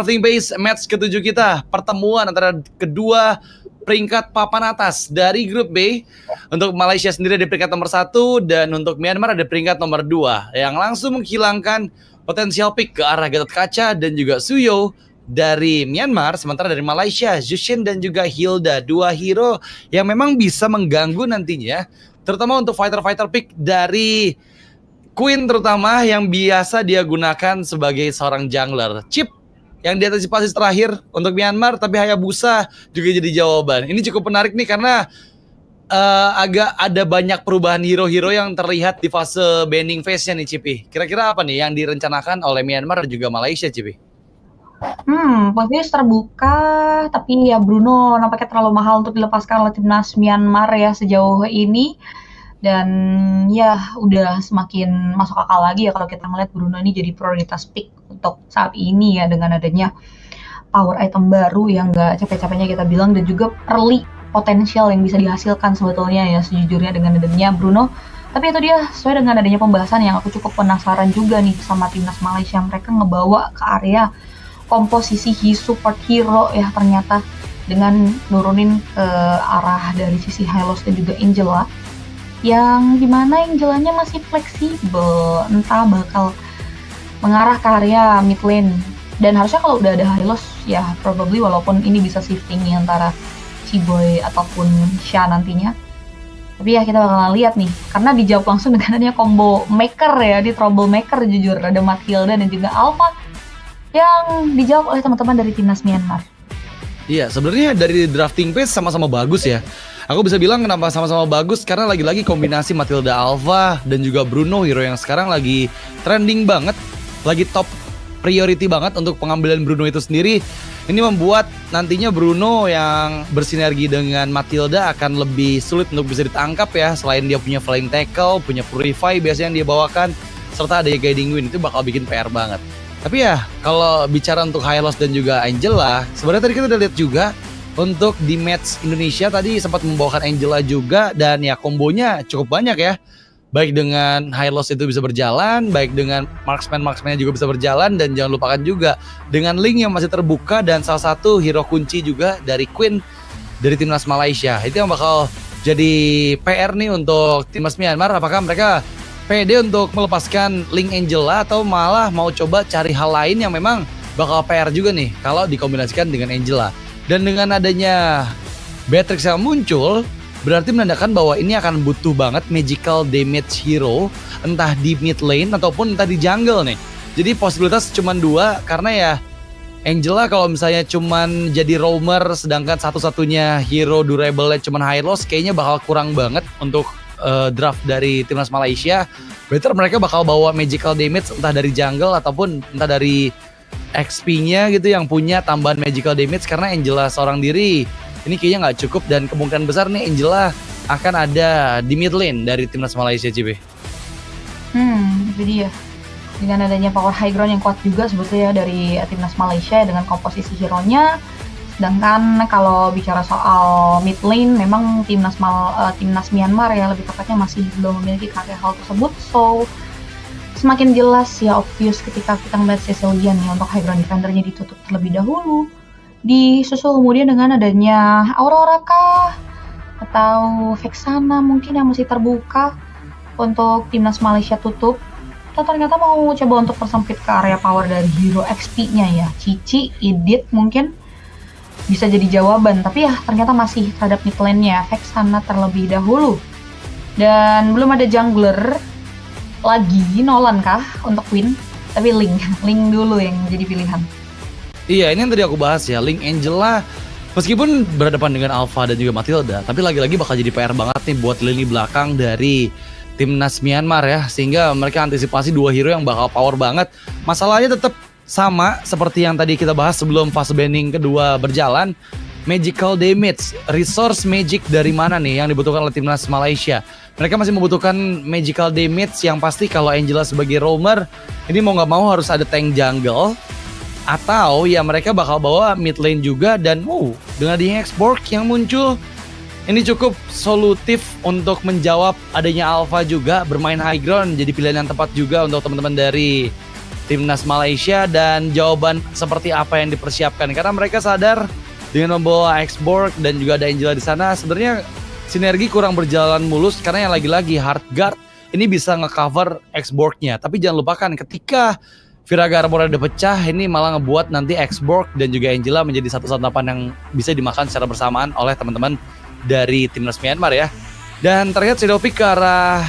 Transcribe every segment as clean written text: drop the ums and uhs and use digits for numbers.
Drafting Base match ke-7 kita, pertemuan antara kedua peringkat papan atas dari grup B. Untuk Malaysia sendiri di peringkat nomor 1 dan untuk Myanmar ada peringkat nomor 2 yang langsung menghilangkan potensial pick ke arah Gatot Kaca dan juga Suyo dari Myanmar. Sementara dari Malaysia, Jushin dan juga Hilda, dua hero yang memang bisa mengganggu nantinya, terutama untuk fighter-fighter pick dari Queen terutama yang biasa dia gunakan sebagai seorang jungler. Chip yang diantisipasi terakhir untuk Myanmar, tapi Hayabusa juga jadi jawaban. Ini cukup menarik nih karena agak ada banyak perubahan hero-hero yang terlihat di fase banning phase-nya nih, Cipi. Kira-kira apa nih yang direncanakan oleh Myanmar dan juga Malaysia, Cipi? Posisi terbuka, tapi ya Bruno nampaknya terlalu mahal untuk dilepaskan oleh timnas Myanmar ya sejauh ini. Dan ya udah semakin masuk akal lagi ya kalau kita ngeliat Bruno ini jadi prioritas pick untuk saat ini ya, dengan adanya power item baru yang gak capek-capeknya kita bilang, dan juga early potensial yang bisa dihasilkan sebetulnya ya sejujurnya dengan adanya Bruno. Tapi itu dia, sesuai dengan adanya pembahasan yang aku cukup penasaran juga nih sama timnas Malaysia. Mereka ngebawa ke area komposisi support hero ya ternyata, dengan nurunin ke arah dari sisi Hylos dan juga Angela, yang dimana Angelanya masih fleksibel, entah bakal mengarah ke area mid lane. Dan harusnya kalau udah ada Hylos ya probably, walaupun ini bisa shifting antara Ciboy ataupun Sha nantinya, tapi ya kita bakalan lihat nih, karena dijawab langsung dengan adanya combo maker ya, di troublemaker jujur, ada Matilda dan juga Alpha yang dijawab oleh teman-teman dari timnas Myanmar. Iya, sebenarnya dari drafting pace sama-sama bagus ya. Aku bisa bilang kenapa sama-sama bagus, karena lagi-lagi kombinasi Matilda Alpha dan juga Bruno, hero yang sekarang lagi trending banget, lagi top priority banget untuk pengambilan Bruno itu sendiri. Ini membuat nantinya Bruno yang bersinergi dengan Matilda akan lebih sulit untuk bisa ditangkap ya. Selain dia punya flying tackle, punya purify biasanya yang dia bawakan, serta ada guiding wind, itu bakal bikin PR banget. Tapi ya kalau bicara untuk Hylos dan juga Angela, sebenarnya tadi kita udah lihat juga untuk di match Indonesia tadi sempat membawakan Angela juga, dan ya kombonya cukup banyak ya. Baik dengan Hylos itu bisa berjalan, baik dengan marksman-marksmannya juga bisa berjalan, dan jangan lupakan juga dengan Link yang masih terbuka, dan salah satu hero kunci juga dari Queen dari timnas Malaysia. Itu yang bakal jadi PR nih untuk timnas Myanmar, apakah mereka pede untuk melepaskan Link Angela atau malah mau coba cari hal lain yang memang bakal PR juga nih kalau dikombinasikan dengan Angela. Dan dengan adanya Beatrix yang muncul, berarti menandakan bahwa ini akan butuh banget magical damage hero, entah di mid lane ataupun entah di jungle nih. Jadi posibilitas cuma 2, karena ya Angela kalau misalnya cuman jadi roamer, sedangkan satu-satunya hero durable-nya cuman Hylos, kayaknya bakal kurang banget untuk draft dari timnas Malaysia. Better mereka bakal bawa magical damage entah dari jungle ataupun entah dari XP-nya gitu yang punya tambahan magical damage, karena Angela seorang diri ini kayaknya nggak cukup, dan kemungkinan besar nih Angela akan ada di mid lane dari timnas Malaysia, Cibe. Itu dia. Dengan adanya power high ground yang kuat juga sebetulnya dari timnas Malaysia dengan komposisi hero-nya. Sedangkan kalau bicara soal mid lane, memang timnas Myanmar ya lebih tepatnya masih belum memiliki karya hal tersebut. So semakin jelas ya, obvious ketika kita melihat Cecilian ya untuk high ground defendernya ditutup terlebih dahulu, disusul kemudian dengan adanya Aurora kah atau Vexana mungkin yang masih terbuka untuk timnas Malaysia tutup. Atau ternyata mau coba untuk persempit ke area power dari hero XP-nya ya, Cici, Idit mungkin bisa jadi jawaban. Tapi ya ternyata masih terhadap mid lane-nya Vexana terlebih dahulu. Dan belum ada jungler lagi, Nolan kah untuk Queen, tapi Link dulu yang jadi pilihan. Iya, ini yang tadi aku bahas ya, Link Angela meskipun berhadapan dengan Alpha dan juga Matilda, tapi lagi-lagi bakal jadi PR banget nih buat lini belakang dari timnas Myanmar ya, sehingga mereka antisipasi 2 hero yang bakal power banget. Masalahnya tetap sama seperti yang tadi kita bahas sebelum fase banning kedua berjalan, magical damage, resource magic dari mana nih yang dibutuhkan oleh timnas Malaysia. Mereka masih membutuhkan magical damage yang pasti kalau Angela sebagai roamer, ini mau gak mau harus ada tank jungle, atau ya mereka bakal bawa mid lane juga. Dan dengan adanya X-Borg yang muncul, ini cukup solutif untuk menjawab adanya Alpha juga bermain high ground, jadi pilihan yang tepat juga untuk teman-teman dari timnas Malaysia dan jawaban seperti apa yang dipersiapkan karena mereka sadar dengan membawa Xborg dan juga ada Angela di sana sebenarnya sinergi kurang berjalan mulus karena yang lagi-lagi Heartguard ini bisa ngecover Xborg-nya. Tapi jangan lupakan ketika Viraga Armor udah pecah ini malah ngebuat nanti Xborg dan juga Angela menjadi satu santapan yang bisa dimakan secara bersamaan oleh teman-teman dari timnas Myanmar ya. Dan terlihat Shadow Pick ke arah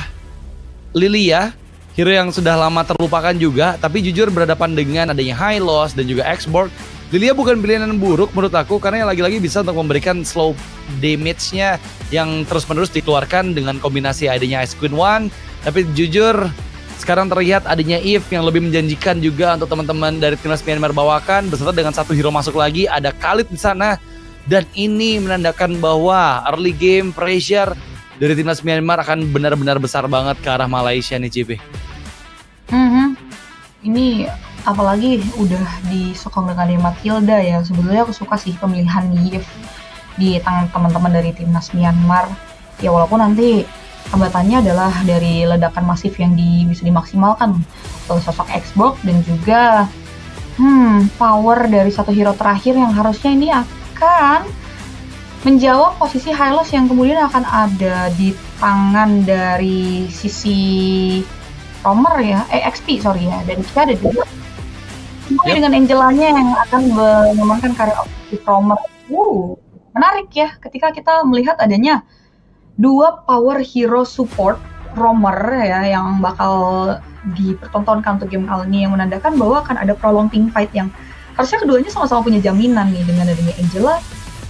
Lilia, hero yang sudah lama terlupakan juga, tapi jujur berhadapan dengan adanya Hylos dan juga Xborg, Lilia bukan pilihan yang buruk menurut aku karena lagi-lagi bisa untuk memberikan slow damage-nya yang terus-menerus dikeluarkan dengan kombinasi adanya Ice Queen One. Tapi jujur sekarang terlihat adanya Eve yang lebih menjanjikan juga untuk teman-teman dari timnas Myanmar bawakan beserta dengan satu hero masuk lagi ada Khalid di sana dan ini menandakan bahwa early game pressure dari timnas Myanmar akan benar-benar besar banget ke arah Malaysia nih Cipi. Ini apalagi udah disokong dengan Matilda ya. Sebetulnya aku suka sih pemilihan Yves di tangan teman-teman dari timnas Myanmar. Ya walaupun nanti hambatannya adalah dari ledakan masif yang bisa dimaksimalkan oleh sosok Xbox dan juga power dari satu hero terakhir yang harusnya ini akan menjawab posisi Hylos yang kemudian akan ada di tangan dari sisi Romer ya, XP sorry ya, dan kita ada juga dengan Angelanya yang akan mengembangkan karir objektif Romer. Menarik ya ketika kita melihat adanya dua power hero support Romer ya yang bakal dipertontonkan untuk game kali ini yang menandakan bahwa akan ada prolonged team fight yang harusnya keduanya sama-sama punya jaminan nih dengan adanya Angela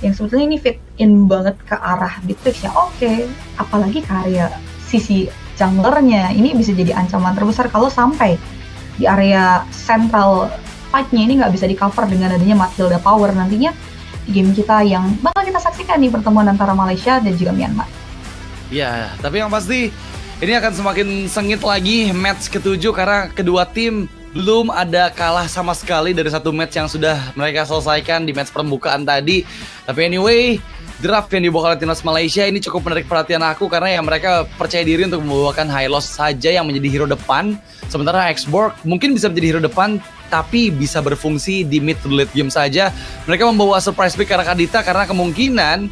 yang sebetulnya ini fit in banget ke arah Beatrix ya. Oke, apalagi karya sisi junglernya ini bisa jadi ancaman terbesar kalau sampai di area central fight-nya ini nggak bisa di cover dengan adanya Matilda power nantinya di game kita yang bakal kita saksikan nih pertemuan antara Malaysia dan juga Myanmar. Ya, tapi yang pasti ini akan semakin sengit lagi match ke-7 karena kedua tim belum ada kalah sama sekali dari satu match yang sudah mereka selesaikan di match permukaan tadi. Tapi anyway, draft yang dibawa oleh timnas Malaysia ini cukup menarik perhatian aku karena ya mereka percaya diri untuk membawakan Hylos saja yang menjadi hero depan. Sementara Xborg mungkin bisa menjadi hero depan tapi bisa berfungsi di mid to late game saja. Mereka membawa surprise pick ke arah Kadita karena kemungkinan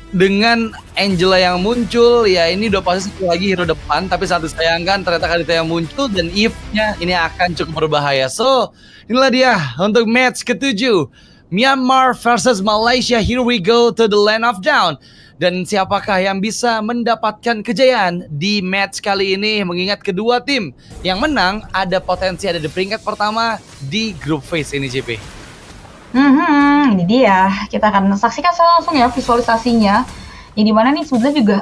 dengan Angela yang muncul ya ini udah pasti satu lagi hero depan tapi saat disayangkan ternyata Kadita yang muncul dan Eve-nya ini akan cukup berbahaya. So inilah dia untuk match ke-7 Myanmar versus Malaysia. Here we go to the land of down. Dan siapakah yang bisa mendapatkan kejayaan di match kali ini mengingat kedua tim yang menang ada potensi ada di peringkat pertama di group phase ini JP. Ini dia. Kita akan saksikan langsung ya visualisasinya. Yang dimana nih sebenarnya juga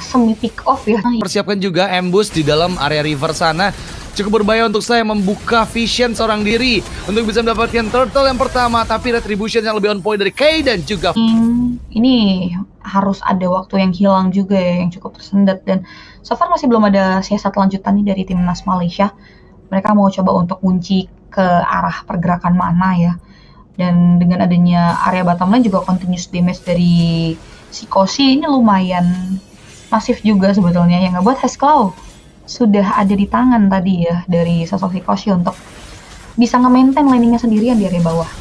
semi pick off ya. Persiapkan juga ambush di dalam area river sana. Cukup berbahaya untuk saya membuka vision seorang diri untuk bisa mendapatkan turtle yang pertama, tapi retribution yang lebih on point dari Kay dan juga ini harus ada waktu yang hilang juga ya, yang cukup tersendat dan so far masih belum ada siasat lanjutan nih dari timnas Malaysia. Mereka mau coba untuk kunci ke arah pergerakan mana ya. Dan dengan adanya area bottom lane juga continuous damage dari si Koshi ini lumayan masif juga sebetulnya yang ngebuat Hexclaw sudah ada di tangan tadi ya dari sosok si Koshi untuk bisa nge-maintain laningnya sendirian di area bawah.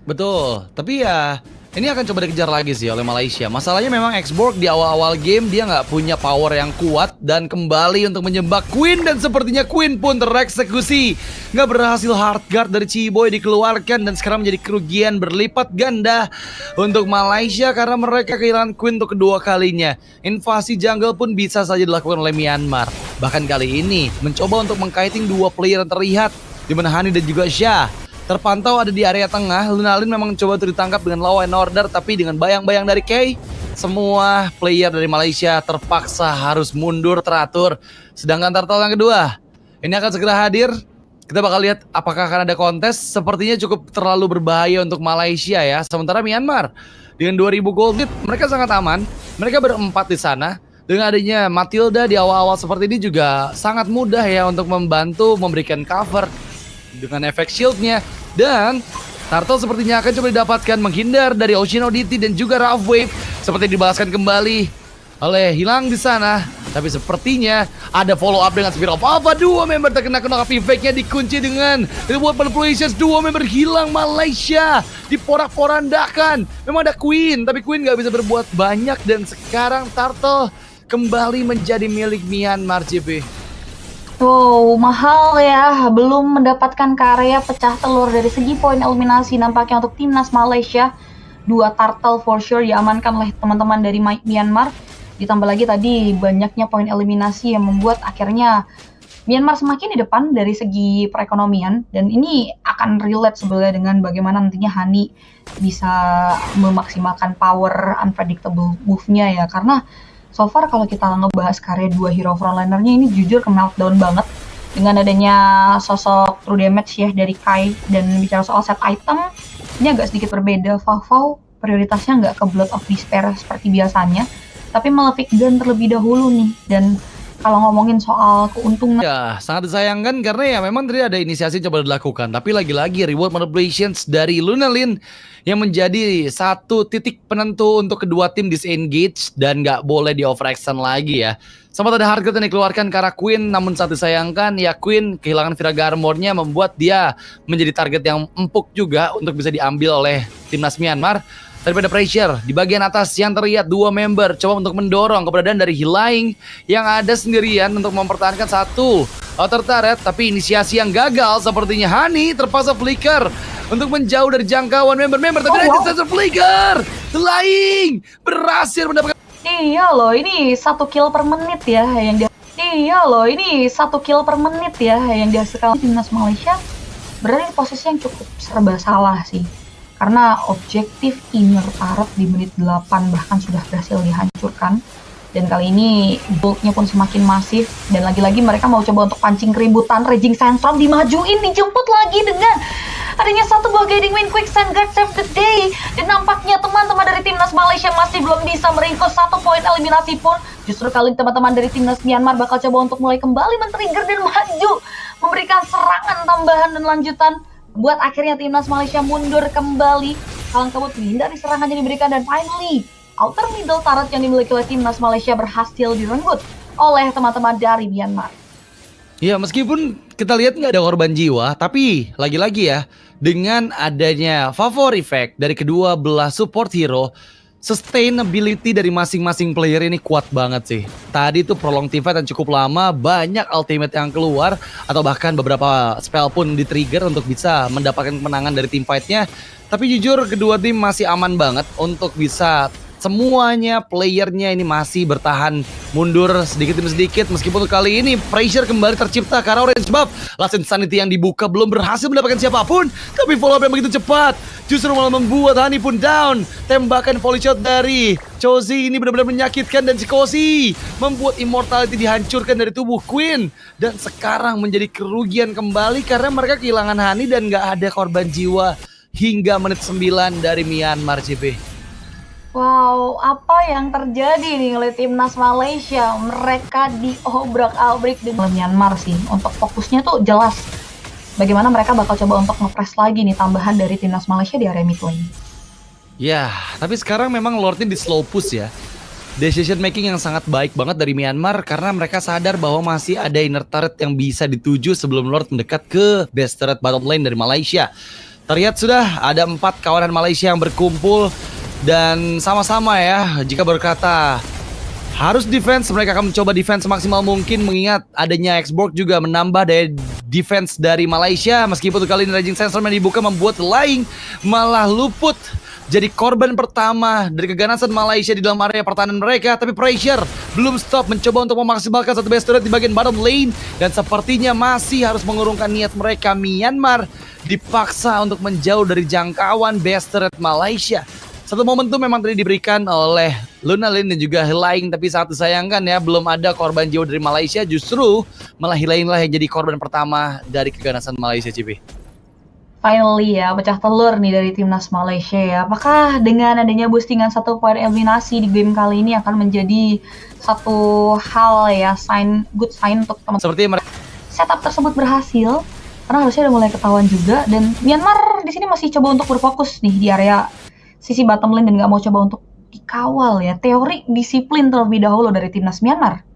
Betul, tapi ya ini akan coba dikejar lagi sih oleh Malaysia. Masalahnya memang Xborg di awal-awal game dia nggak punya power yang kuat dan kembali untuk menyembah Queen dan sepertinya Queen pun tereksekusi. Nggak berhasil Heartguard dari Ciboy dikeluarkan dan sekarang menjadi kerugian berlipat ganda untuk Malaysia karena mereka kehilangan Queen untuk kedua kalinya. Invasi jungle pun bisa saja dilakukan oleh Myanmar. Bahkan kali ini mencoba untuk mengkiting dua player yang terlihat di mana Hani dan juga Shah. Terpantau ada di area tengah, Lunalin memang coba untuk ditangkap dengan law and order, tapi dengan bayang-bayang dari Kay, semua player dari Malaysia terpaksa harus mundur teratur. Sedangkan turtle yang kedua, ini akan segera hadir. Kita bakal lihat apakah akan ada kontes, sepertinya cukup terlalu berbahaya untuk Malaysia ya. Sementara Myanmar, dengan 2000 gold lead, mereka sangat aman, mereka berempat di sana. Dengan adanya Matilda di awal-awal seperti ini juga sangat mudah ya untuk membantu memberikan cover dengan efek shieldnya. Dan Turtle sepertinya akan coba didapatkan menghindar dari Ocean Oddity dan juga Rough Wave seperti dibalaskan kembali oleh Hilang di sana Tapi sepertinya ada follow up dengan Spirit of Alpha. Dua member terkena Vivek-nya dikunci dengan Reward Manipulations. Dua member hilang. Malaysia diporak-porandakan. Memang ada Queen, tapi Queen nggak bisa berbuat banyak. Dan sekarang Turtle kembali menjadi milik Myanmar, JP. Wow, mahal ya. Belum mendapatkan karya pecah telur dari segi poin eliminasi nampaknya untuk timnas Malaysia. Dua Turtle for sure diamankan oleh teman-teman dari Myanmar. Ditambah lagi tadi banyaknya poin eliminasi yang membuat akhirnya Myanmar semakin di depan dari segi perekonomian. Dan ini akan relate sebenarnya dengan bagaimana nantinya Hani bisa memaksimalkan power unpredictable move-nya ya. Karena so far kalau kita ngebahas karya dua hero frontlinernya ini jujur ke meltdown banget. Dengan adanya sosok true damage ya dari Kai dan bicara soal set item, ini agak sedikit berbeda. Vavau prioritasnya nggak ke Blood of Despair seperti biasanya, tapi Malefic Gun terlebih dahulu nih. Dan kalau ngomongin soal keuntungan, ya sangat disayangkan karena ya memang tadi ada inisiasi coba dilakukan, tapi lagi-lagi Reward Manipulations dari Lunalin yang menjadi satu titik penentu untuk kedua tim disengage dan nggak boleh di overaction lagi ya. Sempat ada harga yang dikeluarkan ke arah Queen, namun saat disayangkan ya Queen kehilangan Viraga Armor-nya membuat dia menjadi target yang empuk juga untuk bisa diambil oleh timnas Myanmar. Daripada pressure di bagian atas yang terlihat dua member coba untuk mendorong keberadaan dari Hilaing yang ada sendirian untuk mempertahankan satu outer turret, tapi inisiasi yang gagal sepertinya. Hani terpaksa flicker untuk menjauh dari jangkauan member-member, tapi ada flicker. Hilaing berhasil mendapatkan. iya loh, ini 1 kill per menit ya yang dia. Iya loh, ini 1 kill per menit ya yang dihasilkan timnas Malaysia. Berada di posisi yang cukup serba salah sih. Karena objektif inner turret di menit 8 bahkan sudah berhasil dihancurkan. Dan kali ini bulknya pun semakin masif. Dan lagi-lagi mereka mau coba untuk pancing keributan. Raging Sandstorm dimajuin, dijemput lagi dengan adanya satu buah guiding wind quicksand guard save the day. Dan nampaknya teman-teman dari timnas Malaysia masih belum bisa meringkus 1 poin eliminasi pun. Justru kali teman-teman dari timnas Myanmar bakal coba untuk mulai kembali men-trigger dan maju, memberikan serangan tambahan dan lanjutan, buat akhirnya timnas Malaysia mundur kembali. Kalang kabut menghindari serangan yang diberikan, dan finally outer middle turret yang dimiliki oleh timnas Malaysia berhasil direnggut oleh teman-teman dari Myanmar. Ya meskipun kita lihat nggak ada korban jiwa, tapi lagi-lagi ya dengan adanya favor effect dari kedua belah support hero, sustainability dari masing-masing player ini kuat banget sih. Tadi tuh prolong team fight yang cukup lama, banyak ultimate yang keluar, atau bahkan beberapa spell pun di-trigger untuk bisa mendapatkan kemenangan dari team fight-nya. Tapi jujur kedua tim masih aman banget untuk bisa semuanya playernya ini masih bertahan mundur sedikit demi sedikit. Meskipun kali ini pressure kembali tercipta karena Orange Buff. Last Insanity yang dibuka belum berhasil mendapatkan siapapun, tapi follow up yang begitu cepat justru malah membuat Hani pun down. Tembakan volley shot dari Chozi ini benar-benar menyakitkan, dan Sikosi membuat immortality dihancurkan dari tubuh Queen. Dan sekarang menjadi kerugian kembali karena mereka kehilangan Hani dan gak ada korban jiwa hingga menit 9 dari Myanmar, JP. Wow, apa yang terjadi nih oleh timnas Malaysia? Mereka diobrak-abrik dengan Myanmar sih. Untuk fokusnya tuh jelas bagaimana mereka bakal coba untuk nge-press lagi nih tambahan dari timnas Malaysia di area mid lane. Ya, tapi sekarang memang Lordnya di slow push ya. Decision making yang sangat baik banget dari Myanmar karena mereka sadar bahwa masih ada inner turret yang bisa dituju sebelum Lord mendekat ke base turret bottom lane dari Malaysia. Terlihat sudah ada 4 kawanan Malaysia yang berkumpul. Dan sama-sama ya, jika berkata harus defense, mereka akan mencoba defense semaksimal mungkin, mengingat adanya Xborg juga menambah daya defense dari Malaysia. Meskipun kali ini Raging Sandstorm yang dibuka membuat Laing malah luput jadi korban pertama dari keganasan Malaysia di dalam area pertahanan mereka. Tapi pressure belum stop mencoba untuk memaksimalkan satu base turret di bagian bottom lane, dan sepertinya masih harus mengurungkan niat mereka. Myanmar dipaksa untuk menjauh dari jangkauan base turret Malaysia. Satu momentum memang tadi diberikan oleh Lunalin dan juga Hilaing, tapi sangat disayangkan ya belum ada korban jiwa dari Malaysia. Justru malah Hilaing lah yang jadi korban pertama dari keganasan Malaysia, CP. Finally ya, pecah telur nih dari timnas Malaysia ya. Apakah dengan adanya boostingan 1 poin eliminasi di game kali ini akan menjadi satu hal ya, good sign untuk teman-teman. Seperti mereka Setup tersebut berhasil, karena harusnya udah mulai ketahuan juga, dan Myanmar di sini masih coba untuk berfokus nih di area sisi bottom lane dan nggak mau coba untuk dikawal ya. Teori disiplin terlebih dahulu dari timnas Myanmar.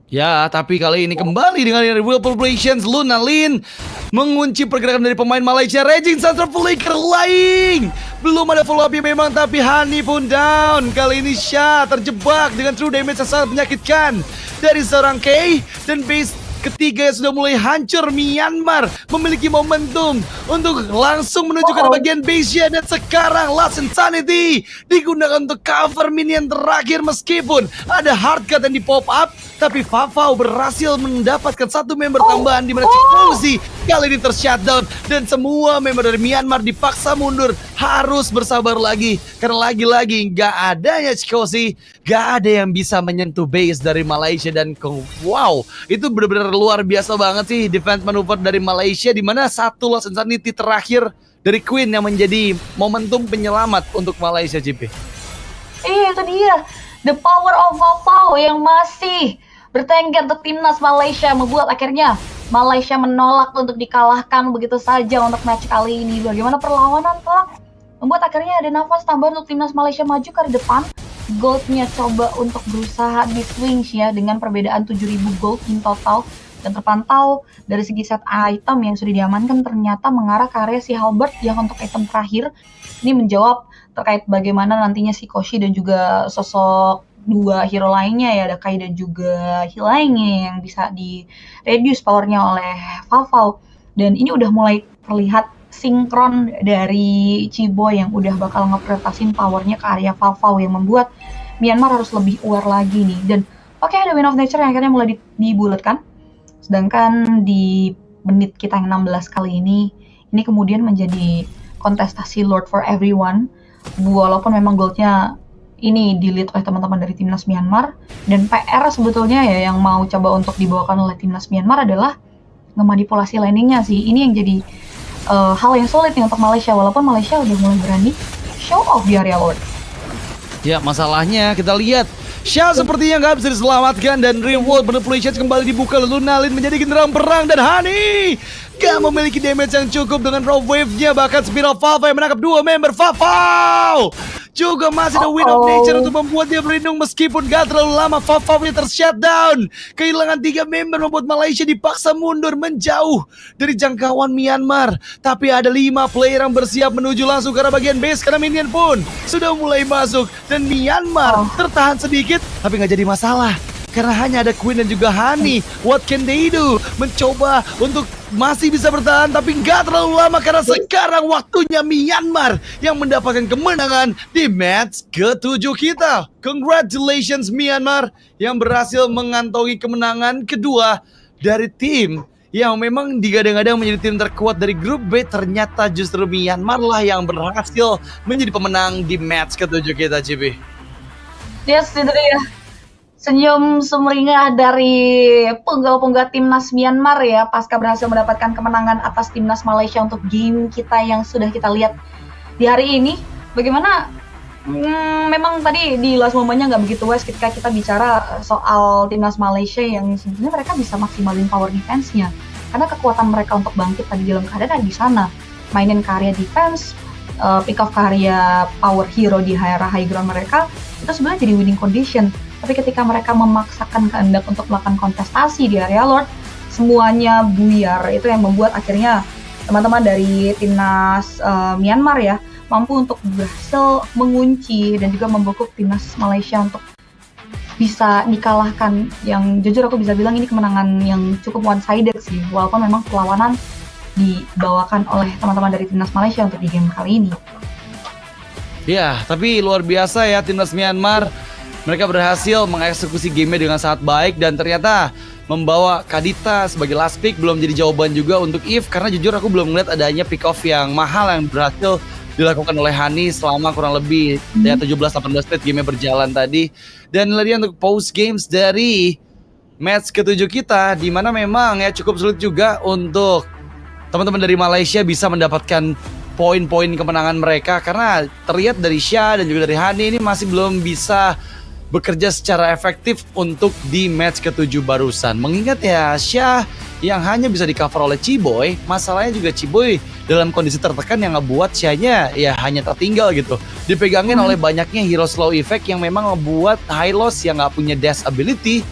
Ya, tapi kali ini kembali dengan Real Populations Lunalin mengunci pergerakan dari pemain Malaysia. Raging Sunster Flicker Lying. Belum ada follow up-nya memang, tapi Hani pun down. Kali ini Syah terjebak dengan true damage yang sangat menyakitkan dari seorang Kay, dan base ketiga yang sudah mulai hancur. Myanmar memiliki momentum untuk langsung menuju ke bagian base-nya, dan sekarang Last Insanity digunakan untuk cover minion terakhir. Meskipun ada hard cut yang di pop up, tapi Fafau berhasil mendapatkan satu member tambahan di mana Chikosi kali ini tershutdown, dan semua member dari Myanmar dipaksa mundur. Harus bersabar lagi karena lagi-lagi nggak adanya Chikosi, nggak ada yang bisa menyentuh base dari Malaysia. Dan wow, itu benar-benar luar biasa banget sih defense maneuver dari Malaysia, di mana satu Lost Insanity terakhir dari Queen yang menjadi momentum penyelamat untuk Malaysia, JP. Itu dia, the power of Fafau yang masih bertengger untuk timnas Malaysia, membuat akhirnya Malaysia menolak untuk dikalahkan begitu saja untuk match kali ini. Bagaimana perlawanan telak membuat akhirnya ada nafas tambahan untuk timnas Malaysia maju ke depan. Goldnya coba untuk berusaha di swing ya, dengan perbedaan 7.000 gold in total, dan terpantau dari segi set item yang sudah diamankan ternyata mengarah ke area si Halberd yang untuk item terakhir. Ini menjawab terkait bagaimana nantinya si Koshi dan juga sosok dua hero lainnya ya, ada Kai dan juga Hilaenge yang bisa di reduce powernya oleh Fafau. Dan ini udah mulai terlihat sinkron dari Chiboy yang udah bakal ngeprioritasin powernya ke area Fafau, yang membuat Myanmar harus lebih aware lagi nih. Dan oke, ada Wind of Nature yang akhirnya mulai dibulatkan. Sedangkan di menit kita yang 16 kali ini kemudian menjadi kontestasi Lord for Everyone. Walaupun memang goldnya ini di-lead oleh teman-teman dari timnas Myanmar, dan PR sebetulnya ya yang mau coba untuk dibawakan oleh timnas Myanmar adalah ngemanipulasi landingnya sih. Ini yang jadi hal yang sulit nih untuk Malaysia, walaupun Malaysia udah mulai berani show off di area Lord. Ya, masalahnya kita lihat Syah sepertinya nggak bisa diselamatkan, dan reward manipulation kembali dibuka. Lalu Nalin menjadi genderang perang, dan Hani gak memiliki damage yang cukup dengan raw wave-nya. Bahkan Spiral Fafau yang menangkap dua member. Fafau juga masih ada Wind of Nature untuk membuat dia berlindung, meskipun gak terlalu lama. Fafau-nya tershutdown. Kehilangan 3 member membuat Malaysia dipaksa mundur menjauh dari jangkauan Myanmar. Tapi ada 5 player yang bersiap menuju langsung ke arah bagian base, karena minion pun sudah mulai masuk. Dan Myanmar tertahan sedikit, tapi gak jadi masalah karena hanya ada Queen dan juga Hani. What can they do? Mencoba untuk masih bisa bertahan, tapi nggak terlalu lama karena sekarang waktunya Myanmar yang mendapatkan kemenangan di match ke-7 kita. Congratulations Myanmar yang berhasil mengantongi kemenangan kedua dari tim yang memang digadang-gadang menjadi tim terkuat dari grup B. Ternyata justru Myanmar lah yang berhasil menjadi pemenang di match ke-7 kita, CB. Yes, itu dia. Senyum sumringah dari penggawa-penggawa timnas Myanmar ya, pasca berhasil mendapatkan kemenangan atas timnas Malaysia untuk game kita yang sudah kita lihat di hari ini. Bagaimana? Memang tadi di last momennya nggak begitu wise ketika kita bicara soal timnas Malaysia yang sebenarnya mereka bisa maksimalin power defense-nya, karena kekuatan mereka untuk bangkit tadi dalam keadaan ada di sana. Mainin karya defense, pick off karya power hero di area high ground mereka, itu sebenarnya jadi winning condition. Tapi ketika mereka memaksakan kehendak untuk melakukan kontestasi di area Lord, semuanya buyar. Itu yang membuat akhirnya teman-teman dari timnas Myanmar ya mampu untuk berhasil mengunci dan juga membekuk timnas Malaysia untuk bisa dikalahkan. Yang jujur aku bisa bilang ini kemenangan yang cukup one-sided sih, walaupun memang perlawanan dibawakan oleh teman-teman dari timnas Malaysia untuk di game kali ini. Ya, tapi luar biasa ya timnas Myanmar. Mereka berhasil mengeksekusi gamenya dengan sangat baik, dan ternyata membawa Kadita sebagai last pick belum jadi jawaban juga untuk Eve, karena jujur aku belum melihat adanya pick off yang mahal yang berhasil dilakukan oleh Hani selama kurang lebih ya 17-18 menit gamenya berjalan tadi. Dan lagi untuk post games dari match ke-7 kita, di mana memang ya cukup sulit juga untuk teman-teman dari Malaysia bisa mendapatkan poin-poin kemenangan mereka, karena terlihat dari Syah dan juga dari Hani ini masih belum bisa bekerja secara efektif untuk di match ke-7 barusan. Mengingat ya Syah yang hanya bisa di cover oleh Chiboy, masalahnya juga Chiboy dalam kondisi tertekan yang ngebuat Syahnya ya hanya tertinggal gitu. Dipegangin oleh banyaknya hero slow effect yang memang ngebuat Hylos yang gak punya dash ability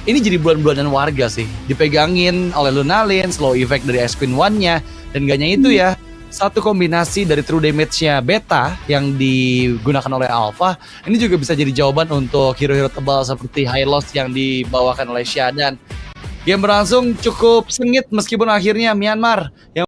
ini jadi bulan-bulanan warga sih. Dipegangin oleh Lunalin, slow effect dari Ice Queen One-nya, dan gak hanya itu ya, satu kombinasi dari true damage-nya Beta yang digunakan oleh Alpha, ini juga bisa jadi jawaban untuk hero-hero tebal seperti High Loss yang dibawakan oleh Syadan. Game berlangsung cukup sengit meskipun akhirnya Myanmar yang